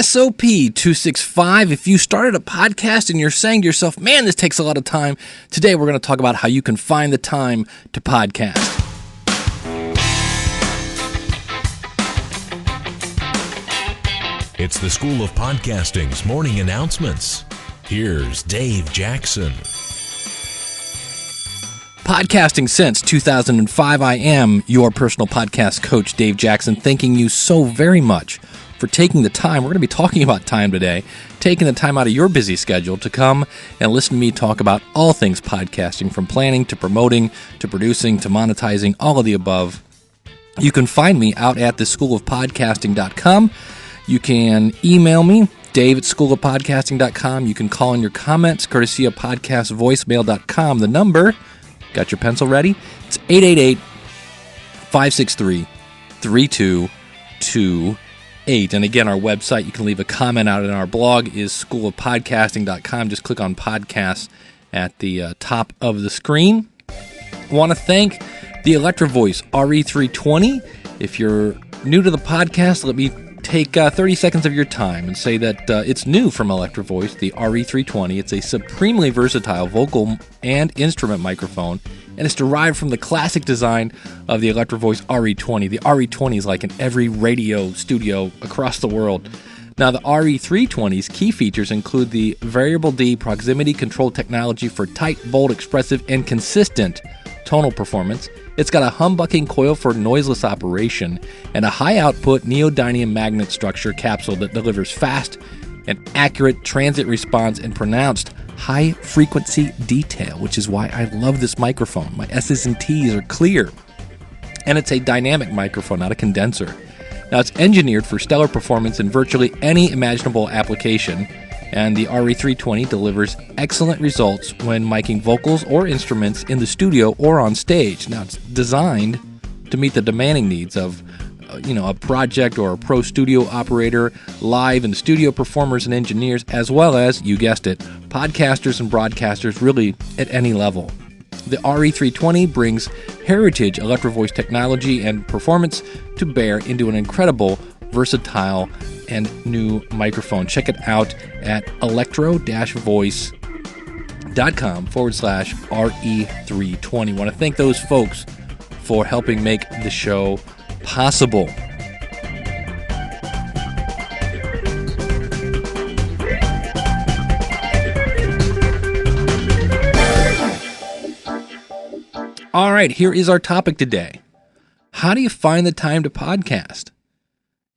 SOP 265. If you started a podcast and you're saying to yourself, man, this takes a lot of time, today we're going to talk about how you can find the time to podcast. It's the School of Podcasting's morning announcements. Here's Dave Jackson. Podcasting since 2005, I am your personal podcast coach, Dave Jackson, thanking you so very much for taking the time. We're going to be talking about time today, taking the time out of your busy schedule to come and listen to me talk about all things podcasting, from planning to promoting to producing to monetizing, all of the above. You can find me out at theschoolofpodcasting.com. You can email me, dave@schoolofpodcasting.com. You can call in your comments, courtesy of podcastvoicemail.com. The number, got your pencil ready? It's 888-563-3228. And again, our website, you can leave a comment out, and our blog is schoolofpodcasting.com. Just click on podcasts at the top of the screen. I want to thank the Electro Voice RE320. If you're new to the podcast, let me take 30 seconds of your time and say that it's new from Electro Voice, the RE320. It's a supremely versatile vocal and instrument microphone, and it's derived from the classic design of the Electro Voice RE20. The RE20 is like in every radio studio across the world. Now, the RE320's key features include the Variable D proximity control technology for tight, bold, expressive, and consistent tonal performance. It's got a humbucking coil for noiseless operation and a high-output neodymium magnet structure capsule that delivers fast and accurate transit response and pronounced high-frequency detail, which is why I love this microphone. My S's and T's are clear. And it's a dynamic microphone, not a condenser. Now, it's engineered for stellar performance in virtually any imaginable application, and the RE320 delivers excellent results when miking vocals or instruments in the studio or on stage. Now, it's designed to meet the demanding needs of a project or a pro studio operator, live and studio performers and engineers, as well as, you guessed it, podcasters and broadcasters, really at any level. The RE320 brings heritage Electro Voice technology and performance to bear into an incredible, versatile, and new microphone. Check it out at electro-voice.com/RE320. Want to thank those folks for helping make the show possible. All right, here is our topic today. How do you find the time to podcast?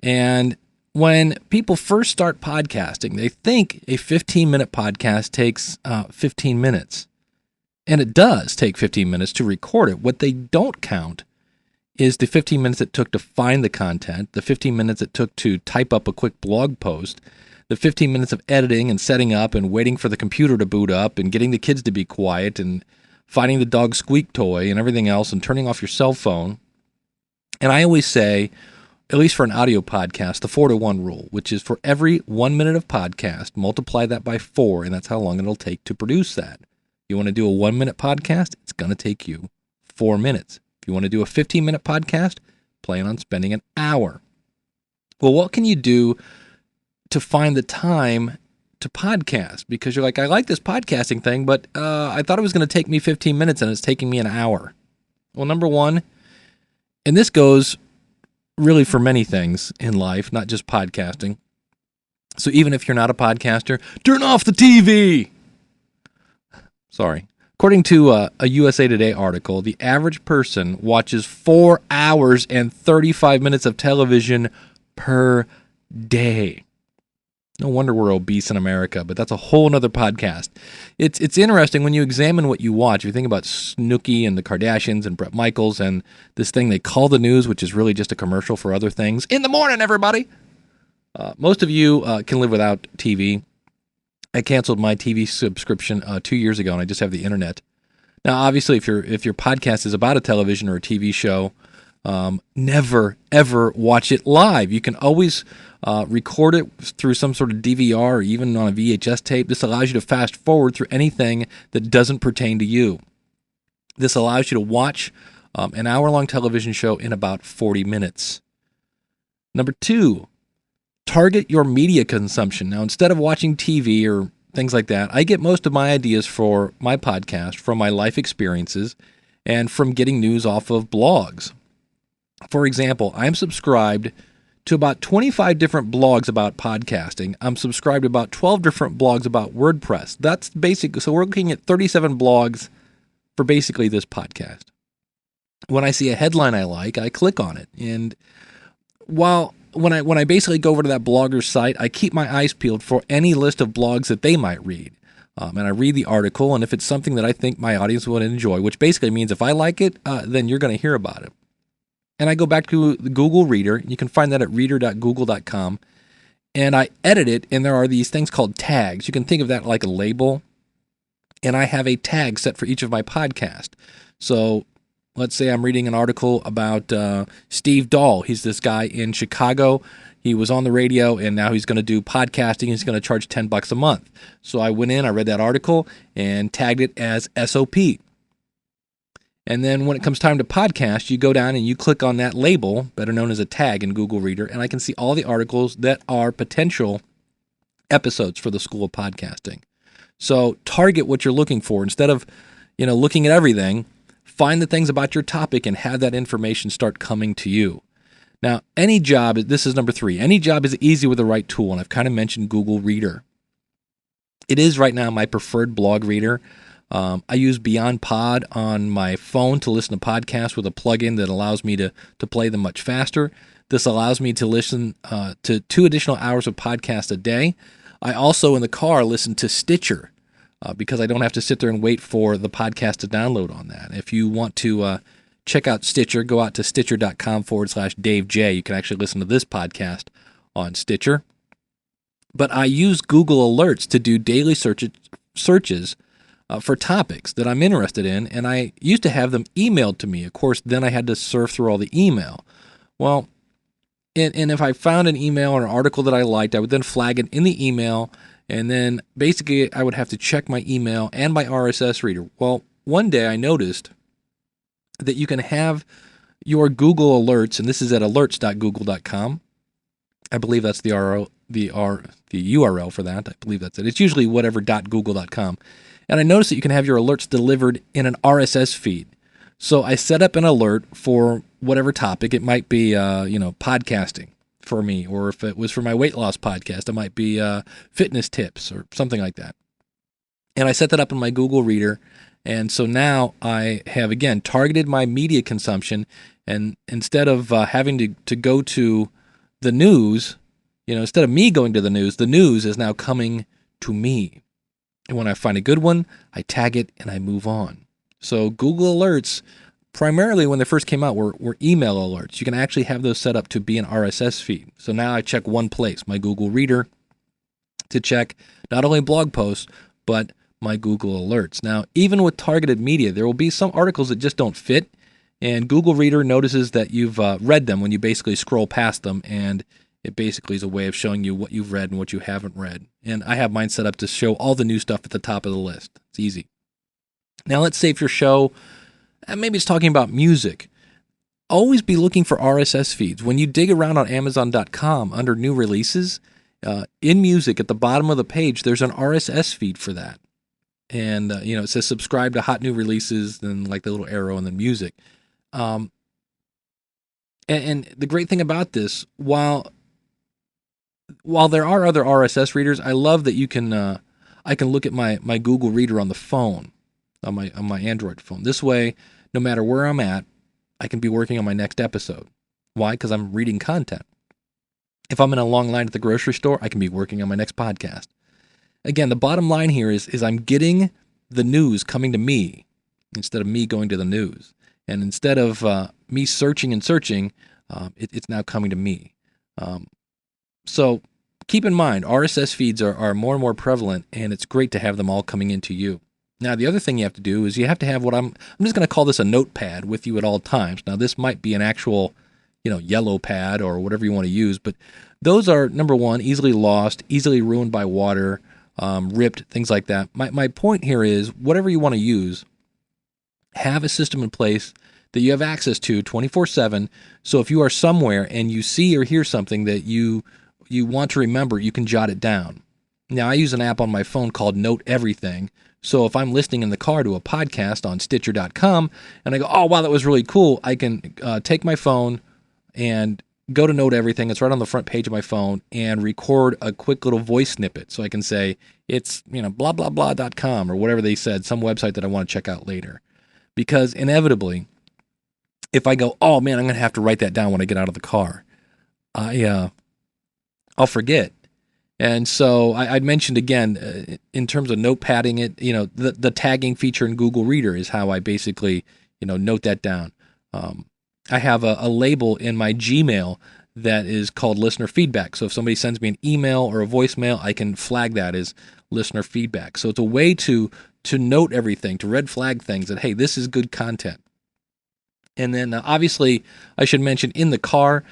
And when people first start podcasting, they think a 15-minute podcast takes 15 minutes. And it does take 15 minutes to record it. What they don't count is the 15 minutes it took to find the content, the 15 minutes it took to type up a quick blog post, the 15 minutes of editing and setting up and waiting for the computer to boot up and getting the kids to be quiet and finding the dog squeak toy and everything else and turning off your cell phone. And I always say, at least for an audio podcast, the 4-to-1 rule, which is for every 1 minute of podcast, multiply that by 4, and that's how long it'll take to produce that. You want to do a 1-minute podcast, it's going to take you 4 minutes. If you want to do a 15-minute podcast, plan on spending an hour. Well, what can you do to find the time to podcast? Because you're like, I like this podcasting thing, but I thought it was going to take me 15 minutes and it's taking me an hour. Well, number one, and this goes really for many things in life, not just podcasting. So even if you're not a podcaster, turn off the TV. Sorry. According to a USA Today article, the average person watches 4 hours and 35 minutes of television per day. No wonder we're obese in America, but that's a whole nother podcast. It's interesting when you examine what you watch. You think about Snooki and the Kardashians and Bret Michaels and this thing they call the news, which is really just a commercial for other things. In the morning, everybody. Most of you can live without TV. I canceled my TV subscription 2 years ago, and I just have the internet. Now, obviously, if your podcast is about a television or a TV show, never, ever watch it live. You can always record it through some sort of DVR or even on a VHS tape. This allows you to fast forward through anything that doesn't pertain to you. This allows you to watch an hour-long television show in about 40 minutes. Number two, target your media consumption. Now, instead of watching TV or things like that, I get most of my ideas for my podcast from my life experiences and from getting news off of blogs. For example, I'm subscribed to about 25 different blogs about podcasting. I'm subscribed to about 12 different blogs about WordPress. That's basic. So we're looking at 37 blogs for basically this podcast. When I see a headline I like, I click on it. And when I basically go over to that blogger's site, I keep my eyes peeled for any list of blogs that they might read. And I read the article, and if it's something that I think my audience would enjoy, which basically means if I like it, then you're going to hear about it. And I go back to the Google Reader. You can find that at reader.google.com. And I edit it, and there are these things called tags. You can think of that like a label. And I have a tag set for each of my podcasts. So let's say I'm reading an article about Steve Dahl. He's this guy in Chicago. He was on the radio, and now he's going to do podcasting. He's going to charge $10 a month. So I went in, I read that article, and tagged it as SOP. And then when it comes time to podcast, you go down and you click on that label, better known as a tag in Google Reader, and I can see all the articles that are potential episodes for the School of Podcasting. So target what you're looking for. Instead of, looking at everything, find the things about your topic and have that information start coming to you. Now, any job, this is number 3, any job is easy with the right tool, and I've kind of mentioned Google Reader. It is right now my preferred blog reader. I use Beyond Pod on my phone to listen to podcasts with a plugin that allows me to play them much faster. This allows me to listen to 2 additional hours of podcast a day. I also, in the car, listen to Stitcher because I don't have to sit there and wait for the podcast to download on that. If you want to check out Stitcher, go out to stitcher.com/Dave J. You can actually listen to this podcast on Stitcher. But I use Google Alerts to do daily searches for topics that I'm interested in, and I used to have them emailed to me. Of course, then I had to surf through all the email. Well, and if I found an email or an article that I liked, I would then flag it in the email, and then basically I would have to check my email and my RSS reader. Well, one day I noticed that you can have your Google Alerts, and this is at alerts.google.com. I believe that's the URL for that. I believe that's it. It's usually whatever.google.com. And I noticed that you can have your alerts delivered in an RSS feed. So I set up an alert for whatever topic. It might be, podcasting for me, or if it was for my weight loss podcast, it might be fitness tips or something like that. And I set that up in my Google Reader. And so now I have, again, targeted my media consumption. And instead of having to go to the news, instead of me going to the news is now coming to me. And when I find a good one, I tag it and I move on. So Google Alerts, primarily when they first came out, were email alerts. You can actually have those set up to be an RSS feed. So now I check one place, my Google Reader, to check not only blog posts, but my Google Alerts. Now, even with targeted media, there will be some articles that just don't fit, and Google Reader notices that you've read them when you basically scroll past them, and it basically is a way of showing you what you've read and what you haven't read. And I have mine set up to show all the new stuff at the top of the list. It's easy. Now, let's say if your show, maybe it's talking about music, always be looking for RSS feeds. When you dig around on Amazon.com under new releases, in music at the bottom of the page, there's an RSS feed for that. And, it says subscribe to hot new releases, then like the little arrow and then music. And the great thing about this, while there are other RSS readers, I love that you can I can look at my Google Reader on the phone, on my Android phone. This way, no matter where I'm at, I can be working on my next episode. Why? Because I'm reading content. If I'm in a long line at the grocery store, I can be working on my next podcast. Again, the bottom line here is I'm getting the news coming to me instead of me going to the news. And instead of me searching, it's now coming to me. So keep in mind, RSS feeds are more and more prevalent, and it's great to have them all coming into you. Now, the other thing you have to do is you have to have what I'm just going to call this a notepad with you at all times. Now, this might be an actual, yellow pad or whatever you want to use, but those are, number one, easily lost, easily ruined by water, ripped, things like that. My point here is whatever you want to use, have a system in place that you have access to 24/7. So if you are somewhere and you see or hear something that you you want to remember, you can jot it down. Now, I use an app on my phone called Note Everything. So if I'm listening in the car to a podcast on Stitcher.com and I go, oh, wow, that was really cool, I can take my phone and go to Note Everything. It's right on the front page of my phone, and record a quick little voice snippet. So I can say it's, blah, blah, blah.com or whatever they said, some website that I want to check out later. Because inevitably, if I go, oh man, I'm going to have to write that down when I get out of the car, I'll forget. And so I'd mentioned again, in terms of notepadding it, the tagging feature in Google Reader is how I basically, note that down. I have a label in my Gmail that is called listener feedback. So if somebody sends me an email or a voicemail, I can flag that as listener feedback. So it's a way to note everything, to red flag things that, hey, this is good content. And then obviously I should mention in the car,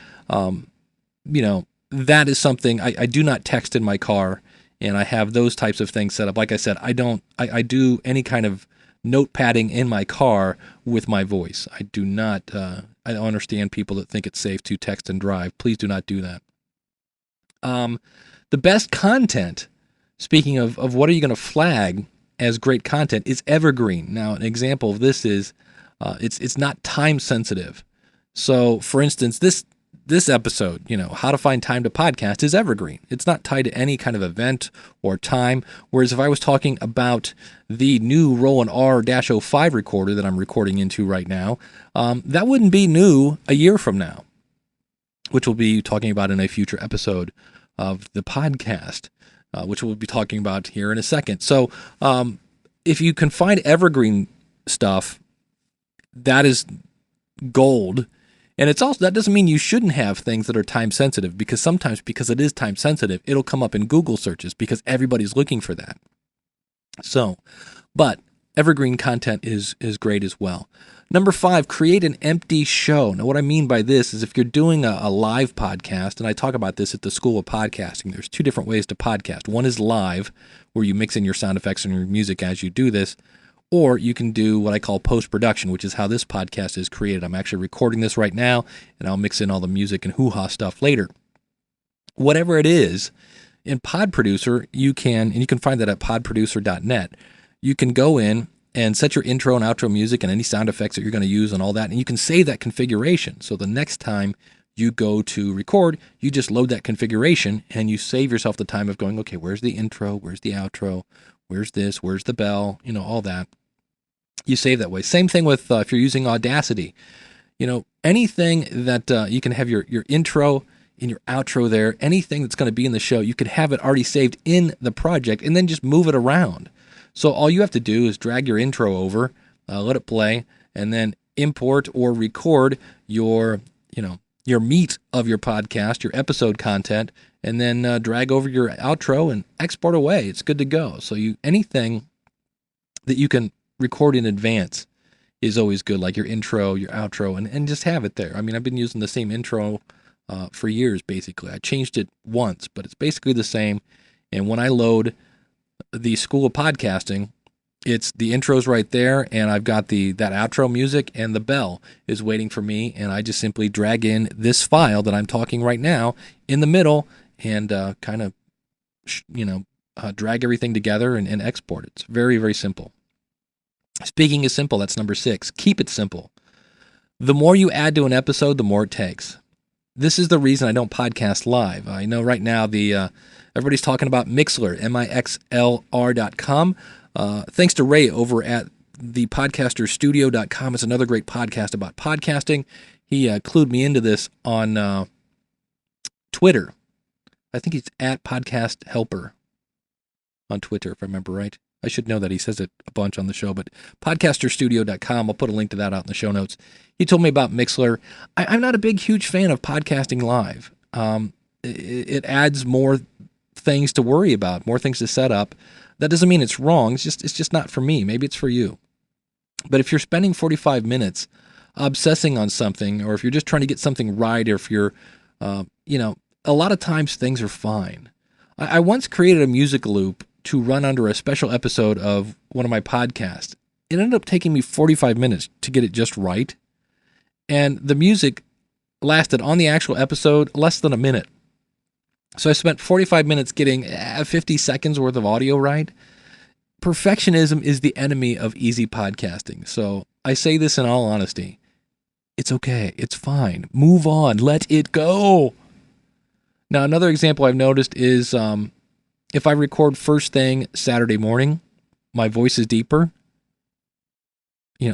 that is something I do not text in my car, and I have those types of things set up. Like I said, I do any kind of note padding in my car with my voice. I do not, I don't understand people that think it's safe to text and drive. Please do not do that. The best content, speaking of what are you going to flag as great content, is evergreen. Now, an example of this is, it's not time sensitive. So for instance, this episode, how to find time to podcast, is evergreen. It's not tied to any kind of event or time. Whereas if I was talking about the new Roland R-05 recorder that I'm recording into right now, that wouldn't be new a year from now, which we'll be talking about in a future episode of the podcast, which we'll be talking about here in a second. So if you can find evergreen stuff, that is gold. And it's also, that doesn't mean you shouldn't have things that are time sensitive, because sometimes, because it is time sensitive, it'll come up in Google searches because everybody's looking for that. So, but evergreen content is great as well. Number 5, create an empty show. Now, what I mean by this is if you're doing a live podcast, and I talk about this at the School of Podcasting, there's 2 different ways to podcast. One is live, where you mix in your sound effects and your music as you do this. Or you can do what I call post-production, which is how this podcast is created. I'm actually recording this right now, and I'll mix in all the music and hoo-ha stuff later. Whatever it is, in Pod Producer, you can find that at podproducer.net. You can go in and set your intro and outro music and any sound effects that you're going to use and all that, and you can save that configuration. So the next time you go to record, you just load that configuration, and you save yourself the time of going, okay, where's the intro, where's the outro, where's this, where's the bell, all that. You save that way. Same thing with if you're using Audacity. Anything that you can have your intro and your outro there, anything that's going to be in the show, you can have it already saved in the project and then just move it around. So all you have to do is drag your intro over, let it play, and then import or record your meat of your podcast, your episode content, and then drag over your outro and export away. It's good to go. So anything that you can record in advance is always good, like your intro, your outro, and just have it there. I mean, I've been using the same intro for years, basically. I changed it once, but it's basically the same. And when I load the School of Podcasting, it's the intro's right there, and I've got that outro music, and the bell is waiting for me, and I just simply drag in this file that I'm talking right now in the middle and kind of, drag everything together and export it. It's very, very simple. Speaking of simple, that's number 6. Keep it simple. The more you add to an episode, the more it takes. This is the reason I don't podcast live. I know right now everybody's talking about Mixlr, mixlr.com. Thanks to Ray over at thepodcasterstudio.com. It's another great podcast about podcasting. He clued me into this on Twitter. I think he's at Podcast Helper on Twitter, if I remember right. I should know that. He says it a bunch on the show, but podcasterstudio.com. I'll put a link to that out in the show notes. He told me about Mixlr. I'm not a huge fan of podcasting live. It adds more things to worry about, more things to set up. That doesn't mean it's wrong. It's just not for me. Maybe it's for you. But if you're spending 45 minutes obsessing on something, or if you're just trying to get something right, or if you're, a lot of times things are fine. I once created a music loop to run under a special episode of one of my podcasts. It ended up taking me 45 minutes to get it just right. And the music lasted on the actual episode less than a minute. So I spent 45 minutes getting 50 seconds worth of audio right. Perfectionism is the enemy of easy podcasting. So I say this in all honesty. It's okay. It's fine. Move on. Let it go. Now, another example I've noticed is if I record first thing Saturday morning, my voice is deeper.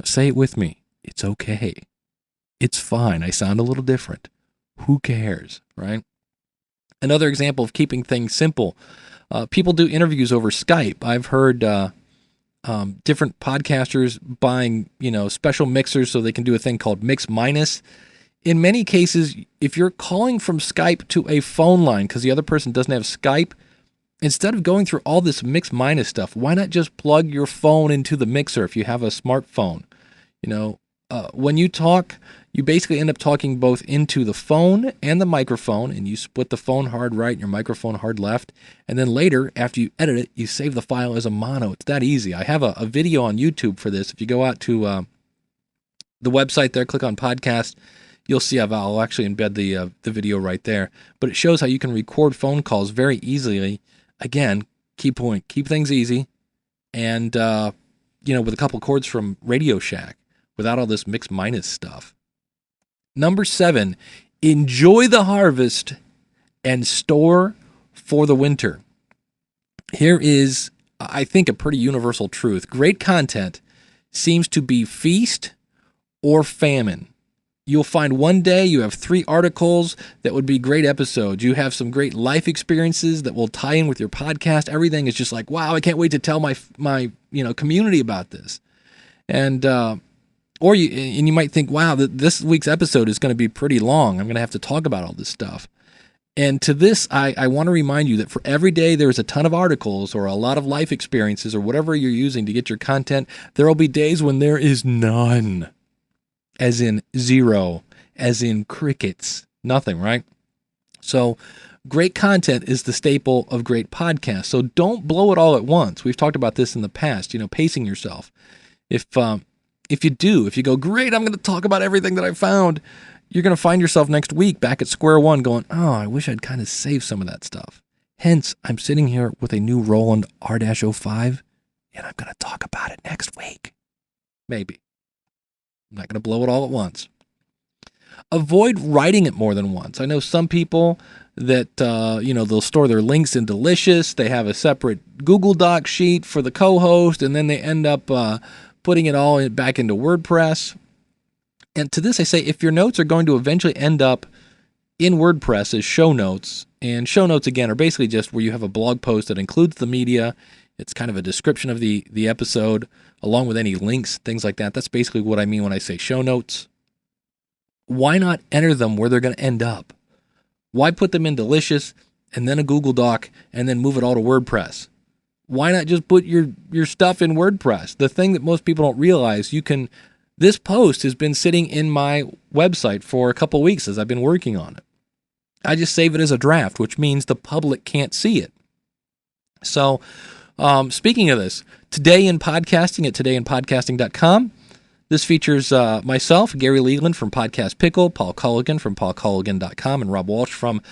Say it with me. It's okay. It's fine. I sound a little different. Who cares, right? Another example of keeping things simple. People do interviews over Skype. I've heard different podcasters buying, special mixers so they can do a thing called Mix Minus. In many cases, if you're calling from Skype to a phone line because the other person doesn't have Skype, instead of going through all this Mix Minus stuff, why not just plug your phone into the mixer if you have a smartphone? When you talk, you basically end up talking both into the phone and the microphone, and you split the phone hard right and your microphone hard left. And then later, after you edit it, you save the file as a mono. It's that easy. I have a video on YouTube for this. If you go out to the website there, click on podcast, you'll see I'll actually embed the video right there. But it shows how you can record phone calls very easily. Again, key point, keep things easy. And, with a couple chords from Radio Shack without all this Mix Minus stuff. Number 7, enjoy the harvest and store for the winter. Here is, I think, a pretty universal truth. Great content seems to be feast or famine. You'll find one day you have 3 articles that would be great episodes. You have some great life experiences that will tie in with your podcast. Everything is just like, wow, I can't wait to tell my community about this. And you might think, wow, this week's episode is going to be pretty long. I'm going to have to talk about all this stuff. And to this, I want to remind you that for every day there's a ton of articles or a lot of life experiences or whatever you're using to get your content, there will be days when there is none. As in zero, as in crickets, nothing, right? So great content is the staple of great podcasts. So don't blow it all at once. We've talked about this in the past, pacing yourself. If you go, great, I'm going to talk about everything that I found, you're going to find yourself next week back at square one going, oh, I wish I'd kind of saved some of that stuff. Hence, I'm sitting here with a new Roland R-05, and I'm going to talk about it next week. Maybe. I'm not going to blow it all at once. Avoid writing it more than once. I know some people that, they'll store their links in Delicious. They have a separate Google Doc sheet for the co-host, and then they end up putting it all back into WordPress. And to this I say, if your notes are going to eventually end up in WordPress as show notes, and show notes, again, are basically just where you have a blog post that includes the media. It's kind of a description of the episode, along with any links, things like that. That's basically what I mean when I say show notes. Why not enter them where they're going to end up? Why put them in Delicious and then a Google Doc and then move it all to WordPress? Why not just put your stuff in WordPress? The thing that most people don't realize, this post has been sitting in my website for a couple weeks as I've been working on it. I just save it as a draft, which means the public can't see it. So, speaking of this, Today in Podcasting at todayinpodcasting.com. This features myself, Gary Leland from Podcast Pickle, Paul Culligan from paulculligan.com, and Rob Walsh from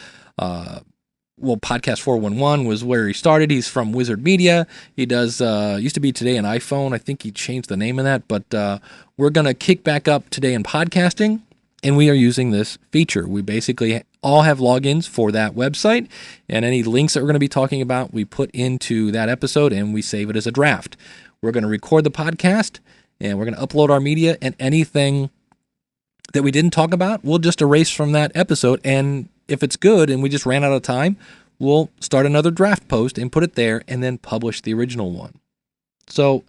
Podcast 411 was where he started. He's from Wizard Media. He does, used to be Today in iPhone. I think he changed the name of that, but we're going to kick back up Today in Podcasting, and we are using this feature. We basically all have logins for that website, and any links that we're going to be talking about, we put into that episode, and we save it as a draft. We're going to record the podcast, and we're going to upload our media, and anything that we didn't talk about, we'll just erase from that episode, and if it's good and we just ran out of time, we'll start another draft post and put it there and then publish the original one. So,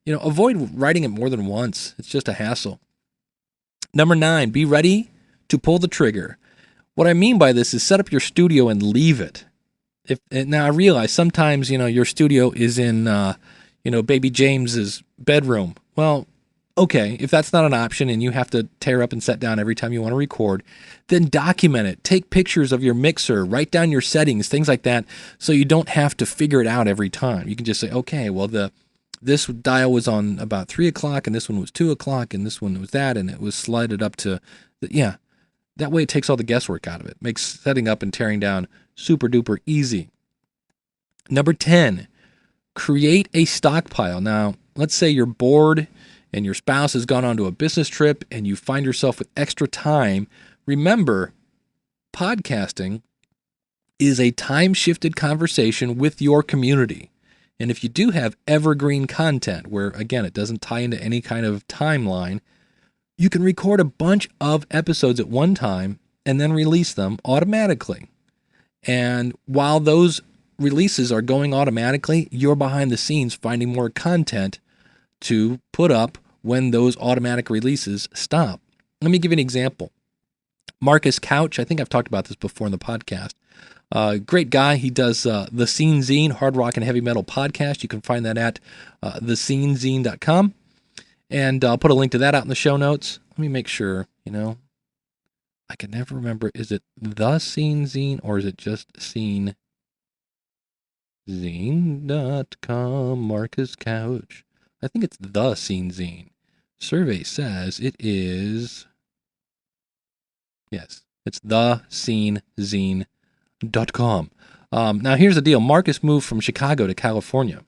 avoid writing it more than once. It's just a hassle. Number 9, be ready to pull the trigger. What I mean by this is set up your studio and leave it. Now, I realize sometimes, your studio is in, baby James's bedroom. Well, okay, if that's not an option and you have to tear up and set down every time you want to record, then document it. Take pictures of your mixer, write down your settings, things like that, so you don't have to figure it out every time. You can just say, okay, well, this dial was on about 3 o'clock, and this one was 2 o'clock, and this one was that, and it was slided up to, that way it takes all the guesswork out of it. Makes setting up and tearing down Super duper easy. Number 10, create a stockpile. Now, let's say you're bored and your spouse has gone on to a business trip and you find yourself with extra time. Remember, podcasting is a time-shifted conversation with your community. And if you do have evergreen content where, again, it doesn't tie into any kind of timeline, you can record a bunch of episodes at one time and then release them automatically. And while those releases are going automatically, you're behind the scenes finding more content to put up when those automatic releases stop. Let me give you an example. Marcus Couch, I think I've talked about this before in the podcast. Great guy. He does The Scene Zine, hard rock and heavy metal podcast. You can find that at thescenezine.com. And I'll put a link to that out in the show notes. Let me make sure, I can never remember. Is it The Scene Zine or is it just scenezine.com, Marcus Couch? I think it's The Scene Zine. Survey says it is, yes, it's thescenezine.com. Now, here's the deal. Marcus moved from Chicago to California,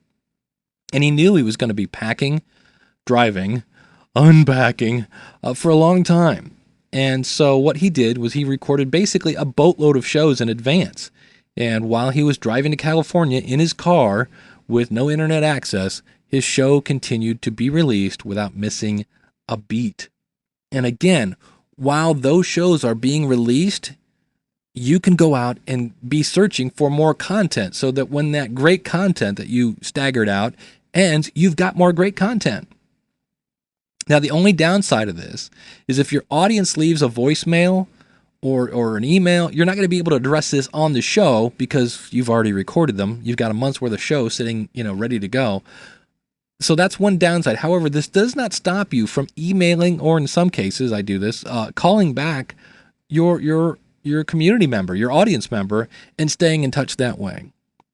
and he knew he was going to be packing, driving, unpacking for a long time. And so what he did was he recorded basically a boatload of shows in advance. And while he was driving to California in his car with no internet access, his show continued to be released without missing a beat. And again, while those shows are being released, you can go out and be searching for more content so that when that great content that you staggered out ends, you've got more great content. Now, the only downside of this is if your audience leaves a voicemail or an email, you're not going to be able to address this on the show because you've already recorded them. You've got a month's worth of show sitting, ready to go. So that's one downside. However, this does not stop you from emailing, or in some cases, I do this, calling back your community member, your audience member, and staying in touch that way.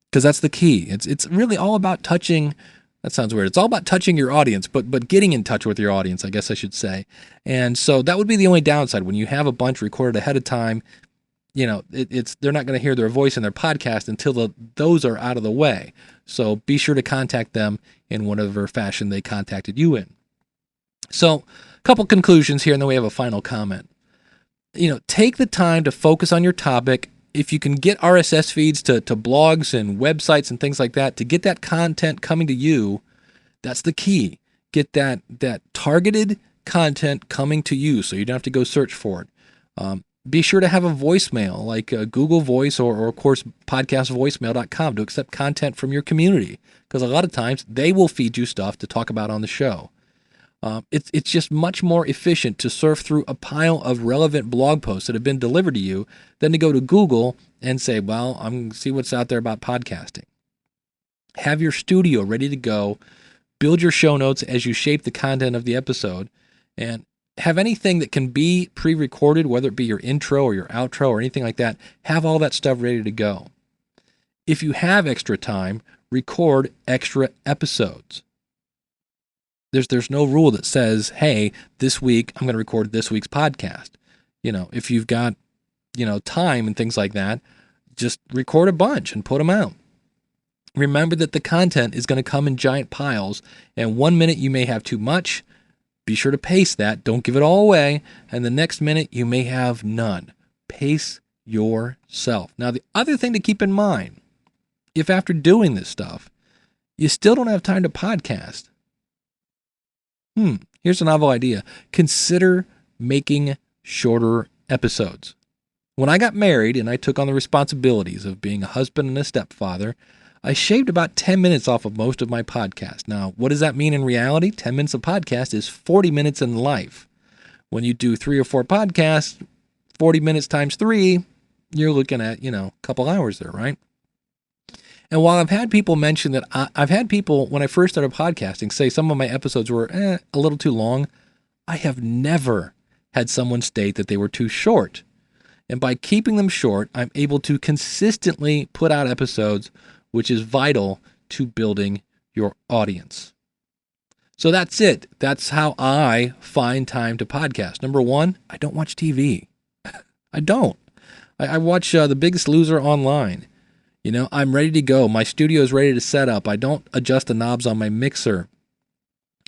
Because that's the key. It's really all about touching. That sounds weird. It's all about touching your audience, but getting in touch with your audience, I guess I should say. And so that would be the only downside. When you have a bunch recorded ahead of time, they're not going to hear their voice in their podcast until those are out of the way. So be sure to contact them in whatever fashion they contacted you in. So a couple conclusions here, and then we have a final comment. Take the time to focus on your topic. If you can get RSS feeds to blogs and websites and things like that, to get that content coming to you, that's the key. Get that targeted content coming to you so you don't have to go search for it. Be sure to have a voicemail like Google Voice or of course, podcastvoicemail.com to accept content from your community, because a lot of times they will feed you stuff to talk about on the show. It's just much more efficient to surf through a pile of relevant blog posts that have been delivered to you than to go to Google and say, well, I'm going to see what's out there about podcasting. Have your studio ready to go. Build your show notes as you shape the content of the episode, and have anything that can be pre-recorded, whether it be your intro or your outro or anything like that. Have all that stuff ready to go. If you have extra time, record extra episodes. There's no rule that says, hey, this week I'm going to record this week's podcast. If you've got, time and things like that, just record a bunch and put them out. Remember that the content is going to come in giant piles, and 1 minute you may have too much. Be sure to pace that. Don't give it all away. And the next minute you may have none. Pace yourself. Now, the other thing to keep in mind, if after doing this stuff, you still don't have time to podcast, here's a novel idea. Consider making shorter episodes. When I got married and I took on the responsibilities of being a husband and a stepfather, I shaved about 10 minutes off of most of my podcast. Now, what does that mean in reality? 10 minutes of podcast is 40 minutes in life. When you do 3 or 4 podcasts, 40 minutes times 3, you're looking at, a couple hours there, right? And while I've had people mention that, I've had people, when I first started podcasting, say some of my episodes were a little too long, I have never had someone state that they were too short. And by keeping them short, I'm able to consistently put out episodes, which is vital to building your audience. So that's it. That's how I find time to podcast. Number 1, I don't watch TV. I don't. I watch The Biggest Loser online. You know, I'm ready to go. My studio is ready to set up. I don't adjust the knobs on my mixer.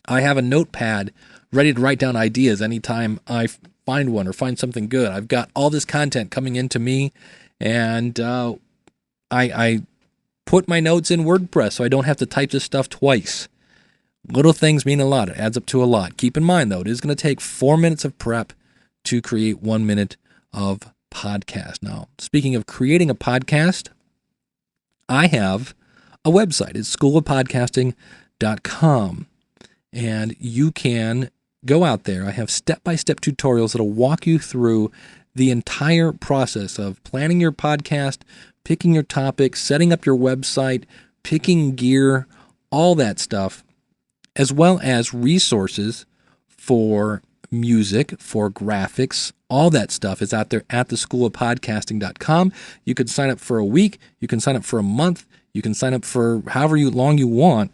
I have a notepad ready to write down ideas anytime I find one or find something good. I've got all this content coming into me, and I put my notes in WordPress so I don't have to type this stuff twice. Little things mean a lot. It adds up to a lot. Keep in mind, though, it is going to take 4 minutes of prep to create 1 minute of podcast. Now, speaking of creating a podcast, I have a website. It's schoolofpodcasting.com. And you can go out there. I have step-by-step tutorials that will walk you through the entire process of planning your podcast, picking your topics, setting up your website, picking gear, all that stuff, as well as resources for music, for graphics. All that stuff is out there at theschoolofpodcasting.com. You can sign up for a week. You can sign up for a month. You can sign up for however long you want.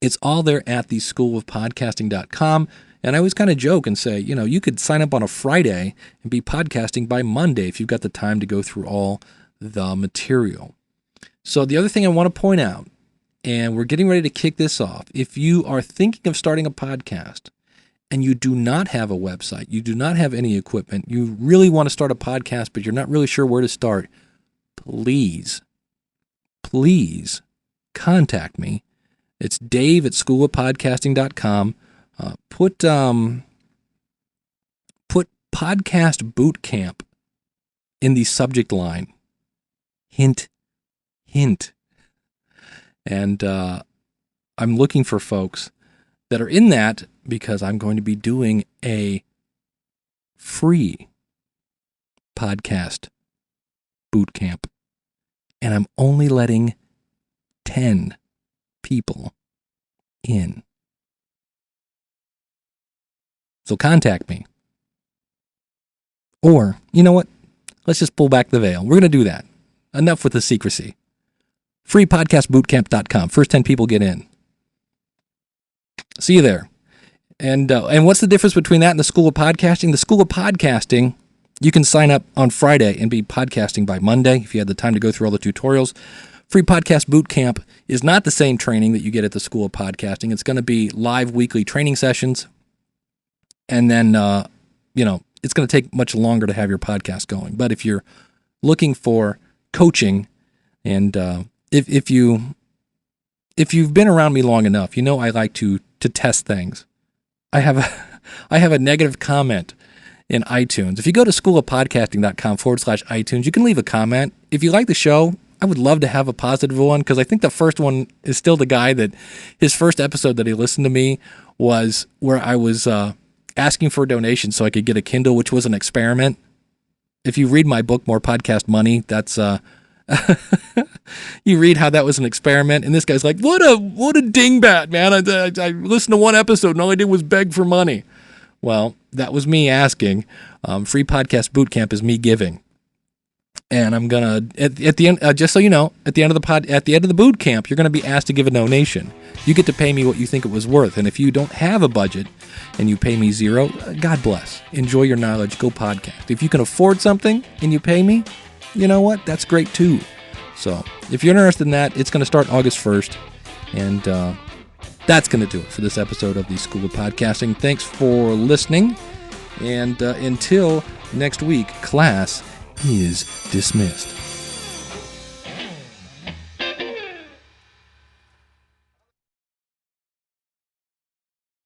It's all there at theschoolofpodcasting.com. And I always kind of joke and say, you know, you could sign up on a Friday and be podcasting by Monday if you've got the time to go through all the material. So the other thing I want to point out, and we're getting ready to kick this off, if you are thinking of starting a podcast and you do not have a website, you do not have any equipment, you really want to start a podcast, but you're not really sure where to start, please contact me. It's Dave at schoolofpodcasting.com. Put podcast boot camp in the subject line. Hint. And I'm looking for folks that are in that because I'm going to be doing a free podcast boot camp. And I'm only letting 10 people in. So contact me. Or, you know what? Let's just pull back the veil. We're going to do that. Enough with the secrecy. Freepodcastbootcamp.com. First 10 people get in. See you there. And what's the difference between that and the School of Podcasting? The School of Podcasting, you can sign up on Friday and be podcasting by Monday if you had the time to go through all the tutorials. Free Podcast Bootcamp is not the same training that you get at the School of Podcasting. It's going to be live weekly training sessions. And then, it's going to take much longer to have your podcast going. But if you're looking for coaching, and if you've been around me long enough, you know I like to test things. I have a negative comment in iTunes. If you go to schoolofpodcasting.com/iTunes, you can leave a comment. If you like the show, I would love to have a positive one, because I think the first one is still the guy that his first episode that he listened to me was where I was asking for a donation so I could get a Kindle, which was an experiment. If you read my book, More Podcast Money, that's you read how that was an experiment, and this guy's like, what a dingbat, man. I listened to one episode and all I did was beg for money. Well, that was me asking. Free Podcast Bootcamp is me giving. And I'm gonna at the end, just so you know, at the end of the boot camp, you're gonna be asked to give a donation. You get to pay me what you think it was worth, and if you don't have a budget and you pay me zero, God bless. Enjoy your knowledge. Go podcast. If you can afford something and you pay me, you know what? That's great too. So if you're interested in that, it's gonna start August 1st, and that's gonna do it for this episode of the School of Podcasting. Thanks for listening, and until next week, class is dismissed.